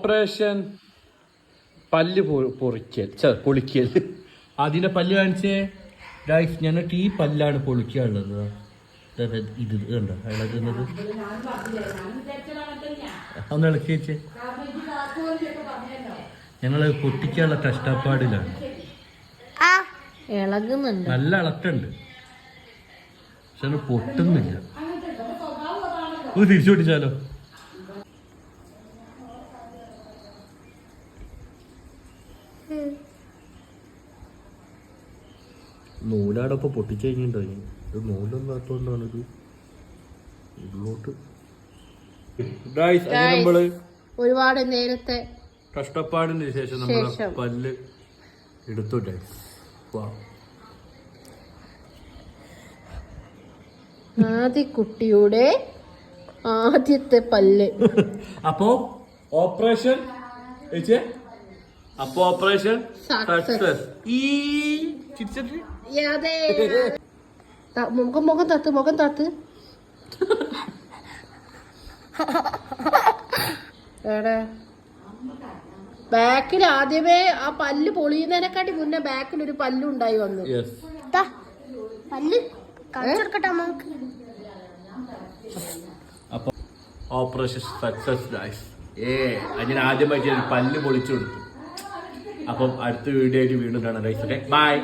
Operation പല്ല് പൊളിക്കൽ. അതിന്റെ പല്ല് കാണിച്ചേ ഗൈസ്. ഞങ്ങൾക്ക് ഈ പല്ലാണ് പൊളിക്കാനുള്ളത്. ഇത് കണ്ടോ ഇളകുന്നത്. ഒന്ന് ഇളക്കി വെച്ചേ. ഞങ്ങള് പൊട്ടിക്കാനുള്ള കഷ്ടപ്പാടിലാണ്. നല്ല ഇളക്കുണ്ട്, പക്ഷെ പൊട്ടുന്നില്ല. തിരിച്ചു പൊട്ടിച്ചാലോ? നൂലാടൊപ്പം പൊട്ടിച്ചു കഴിഞ്ഞിട്ടുണ്ടോ? ഇത് നൂലൊന്നും ആത്തോണ്ടാണ് ഇത് ഉള്ളോട്ട്. നമ്മള് ഒരുപാട് നേരത്തെ കഷ്ടപ്പാടിന് ശേഷം നമ്മളെ പല്ല് എടുത്തു. ആദ്യ കുട്ടിയുടെ ആദ്യത്തെ പല്ല്. അപ്പോ ഓപ്പറേഷൻ സക്സസ്. മുഖം താത്ത്. ബാക്കിൽ ആദ്യമേ ആ പല്ല് പൊളിയുന്നതിനെക്കാട്ടി മുന്നേ ബാക്കിൽ ഒരു പല്ലുണ്ടായി വന്നു. അപ്പൊ ഓപ്പറേഷൻ സക്സസ് ഗൈസ്. അതിന് ആദ്യമായിട്ട് പല്ല് പൊളിച്ചു കൊടുത്തു. അപ്പം അടുത്ത വീഡിയോ ആയിട്ട് വീണ്ടും കാണാം ഗൈസ്. Okay bye.